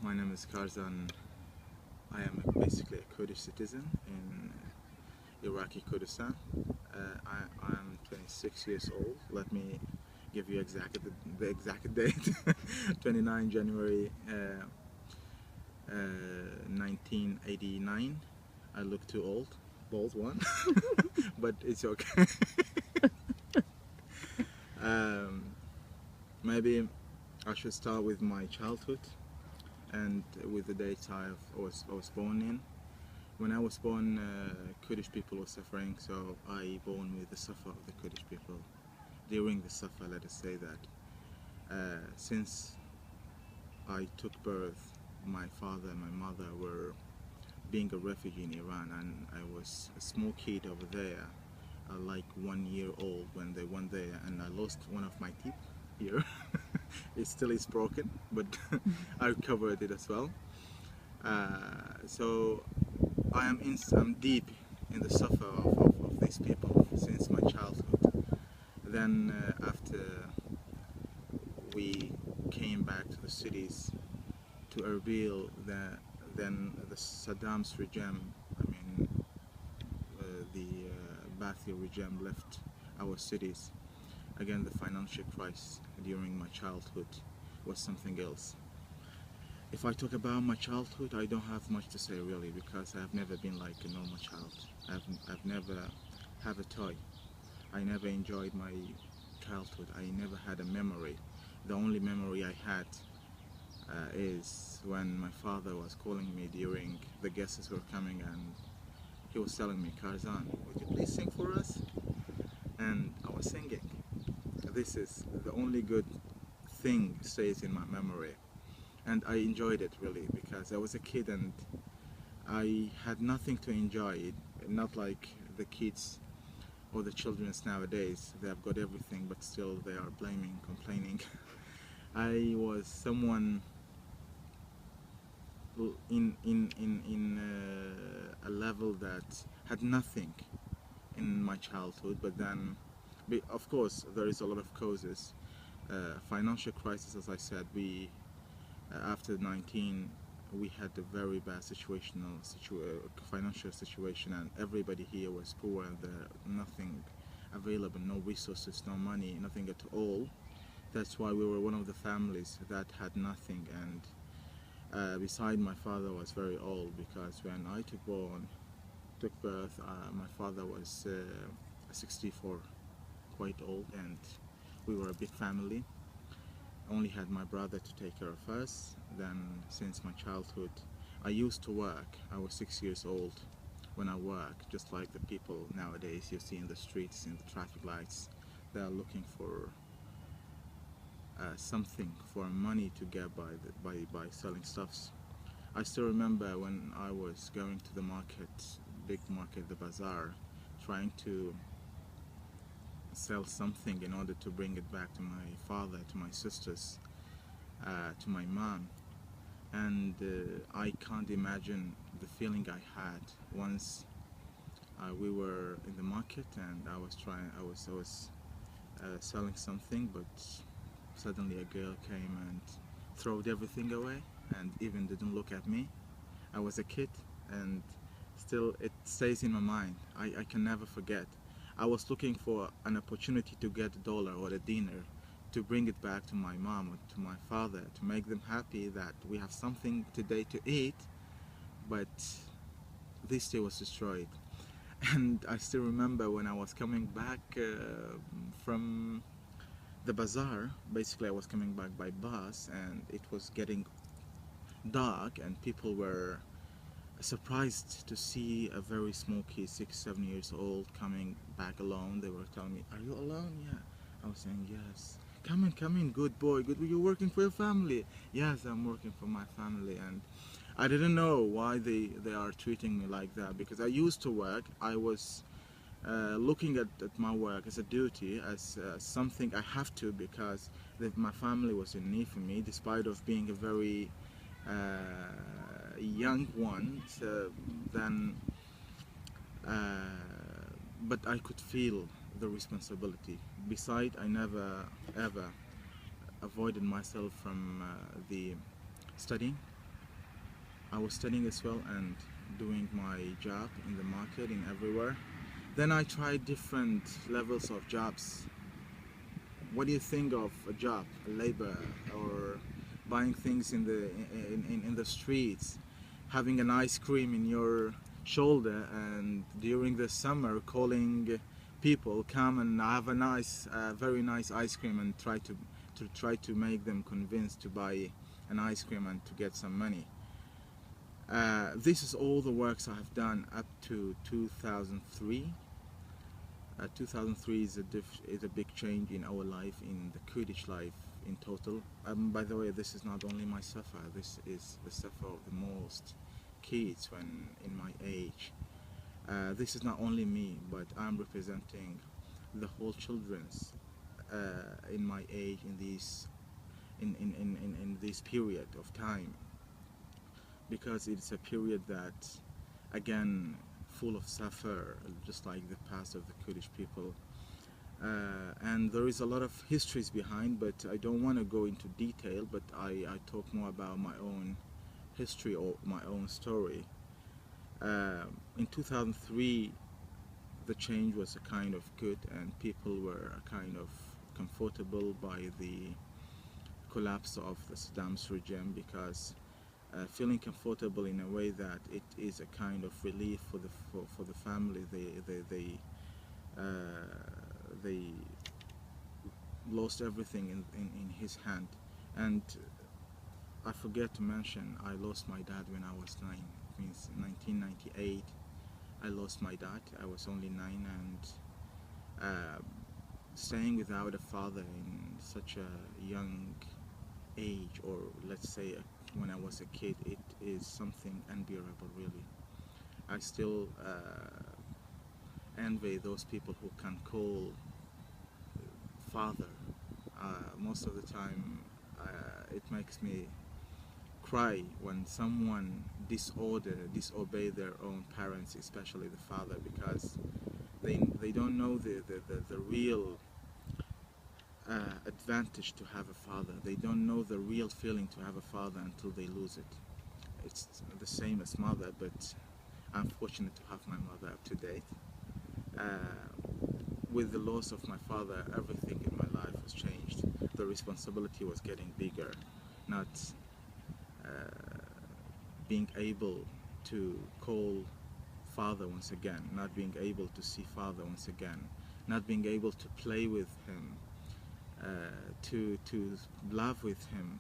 My name is Karzan. I am basically a Kurdish citizen in Iraqi Kurdistan. I'm 26 years old. Let me give you the exact date. 29 January 1989. I look too old, bald one, but it's okay. um, Maybe I should start with my childhood and with the date I was born in. When I was born, Kurdish people were suffering, so I born with the suffer of the Kurdish people. During the suffer, let us say that. Since I took birth, my father and my mother were being a refugee in Iran, and I was a small kid over there, like 1 year old when they went there, and I lost one of my teeth here. It still is broken, but I recovered it as well. So I'm deep in the suffer of these people since my childhood. Then after we came back to the cities, to Erbil, then the Saddam's regime, the Ba'athi regime left our cities. Again, the financial crisis during my childhood was something else. If I talk about my childhood, I don't have much to say really, because I have never been like a normal child. I've never had a toy. I never enjoyed my childhood. I never had a memory. The only memory I had is when my father was calling me during the guests were coming, and he was telling me, "Karzan, would you please sing for us?" And I was singing. This is the only good thing stays in my memory. And I enjoyed it really, because I was a kid and I had nothing to enjoy. Not like the kids or the children nowadays. They have got everything, but still they are blaming, complaining. I was someone in a level that had nothing in my childhood, but then, of course, there is a lot of causes. Financial crisis, as I said, after 19, we had a very bad financial situation, and everybody here was poor, and there nothing available, no resources, no money, nothing at all. That's why we were one of the families that had nothing. And beside, my father was very old, because when I took birth, my father was 64, quite old, and we were a big family. Only had my brother to take care of us. Then since my childhood, I used to work. I was 6 years old when I worked, just like the people nowadays you see in the streets, in the traffic lights. They are looking for something, for money to get by selling stuffs. I still remember when I was going to the market, big market, the bazaar, trying to sell something in order to bring it back to my father, to my sisters, to my mom. And I can't imagine the feeling I had once we were in the market, and I was selling something, but suddenly a girl came and threw everything away and even didn't look at me. I was a kid, and still it stays in my mind. I can never forget. I was looking for an opportunity to get a dollar or a dinar to bring it back to my mom or to my father, to make them happy that we have something today to eat, but this day was destroyed. And I still remember when I was coming back from the bazaar. Basically, I was coming back by bus, and it was getting dark, and people were surprised to see a very small kid, 6, 7 years old, coming back alone. They were telling me, "Are you alone?" "Yeah." I was saying, "Yes." Come in, good boy, good boy. You're working for your family?" "Yes, I'm working for my family." And I didn't know why they are treating me like that, because I used to work. I was looking at my work as a duty, as something I have to, because my family was in need for me, despite of being a very young one. So then, but I could feel the responsibility. Besides, I never ever avoided myself from the studying. I was studying as well and doing my job in the market in everywhere. Then I tried different levels of jobs. What do you think of a job, a labor, or buying things in the streets, having an ice cream in your shoulder, and during the summer calling people come and have a nice, very nice ice cream, and try to make them convinced to buy an ice cream and to get some money. This is all the works I have done up to 2003. 2003 is a big change in our life, in the Kurdish life in total. By the way, this is not only my suffer, this is the suffer of the most kids when in my age. This is not only me, but I'm representing the whole children's in my age in this period of time, because it's a period that, again, full of suffer, just like the past of the Kurdish people. And there is a lot of histories behind, but I don't want to go into detail, but I talk more about my own history or my own story. In 2003, the change was a kind of good, and people were a kind of comfortable by the collapse of the Saddam's regime, because feeling comfortable in a way that it is a kind of relief for the family. They lost everything in his hand. And I forget to mention, I lost my dad when I was 9. It means 1998 I lost my dad. I was only 9, and staying without a father in such a young age, or let's say when I was a kid, it is something unbearable, really. I still envy those people who can call father. Most of the time it makes me cry when someone disobey their own parents, especially the father, because they don't know the real advantage to have a father. They don't know the real feeling to have a father until they lose it. It's the same as mother, but I'm fortunate to have my mother up to date. With the loss of my father, everything in my life was changed. The responsibility was getting bigger, not being able to call father once again, not being able to see father once again, not being able to play with him, to love with him.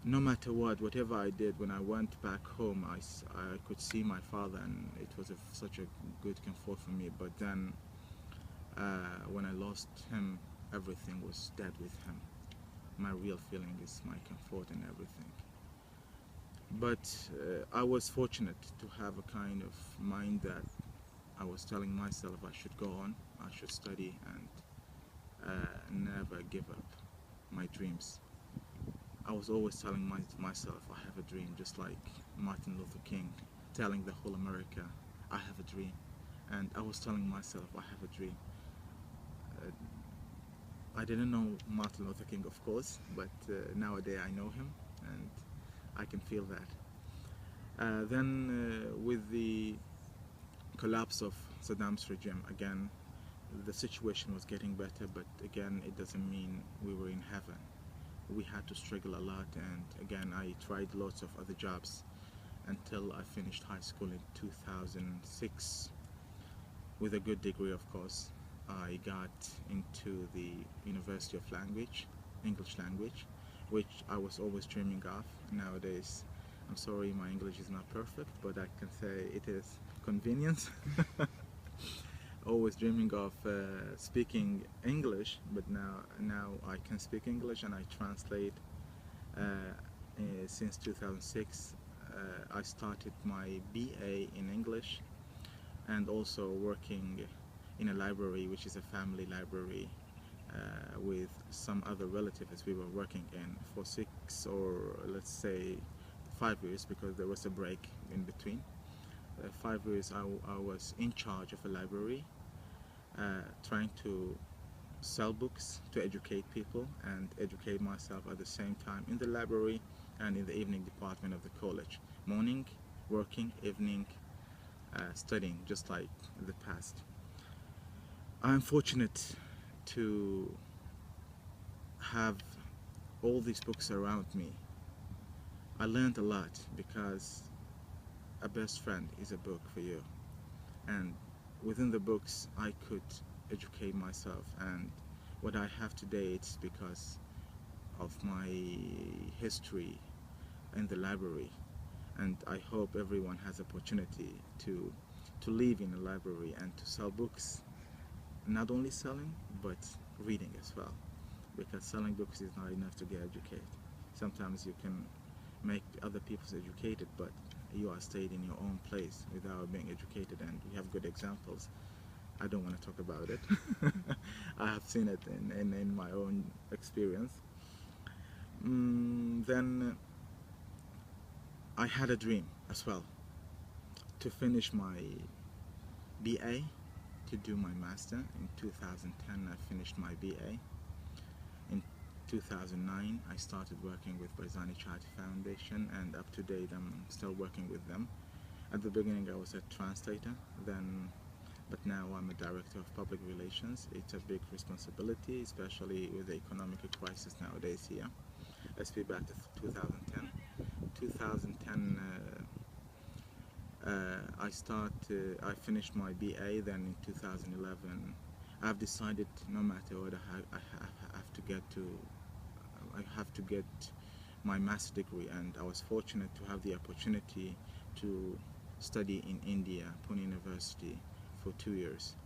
No matter whatever I did, when I went back home, I could see my father, and it was such a good comfort for me. But then, when I lost him, everything was dead with him. My real feeling is my comfort and everything. But I was fortunate to have a kind of mind that I was telling myself I should go on, I should study, and never give up my dreams. I was always telling myself I have a dream, just like Martin Luther King telling the whole America, I have a dream. And I was telling myself I have a dream. I didn't know Martin Luther King, of course, but nowadays I know him, and I can feel that. Then with the collapse of Saddam's regime, again, the situation was getting better, but again, it doesn't mean we were in heaven. We had to struggle a lot, and again, I tried lots of other jobs until I finished high school in 2006 with a good degree, of course. I got into the University of English language, which I was always dreaming of. Nowadays, I'm sorry, my English is not perfect, but I can say it is convenience. Always dreaming of speaking English, but now I can speak English, and I translate. Since 2006, I started my BA in English, and also working in a library, which is a family library, with some other relatives we were working in for 6 or let's say 5 years, because there was a break in between. 5 years I was in charge of a library, trying to sell books to educate people and educate myself at the same time in the library and in the evening department of the college. Morning working, evening studying, just like the past. I'm fortunate to have all these books around me. I learned a lot because a best friend is a book for you, and within the books I could educate myself, and what I have today, it's because of my history in the library. And I hope everyone has opportunity to live in a library and to sell books, not only selling but reading as well, because selling books is not enough to get educated. Sometimes you can make other people educated, but you are stayed in your own place without being educated, and we have good examples. I don't want to talk about it. I have seen it in my own experience. Then I had a dream as well to finish my BA, to do my master. In 2010 I finished my BA. In 2009 I started working with Barzani Charity Foundation, and up to date I'm still working with them. At the beginning I was a translator, but now I'm a director of public relations. It's a big responsibility, especially with the economic crisis nowadays here. Let's be back to 2010. 2010 I finished my BA. Then in 2011 I've decided no matter what I have to get to, I have to get my master's degree, and I was fortunate to have the opportunity to study in India, Pune University, for 2 years.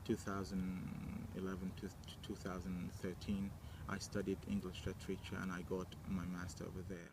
2011 to 2013 I studied English literature, and I got my master over there.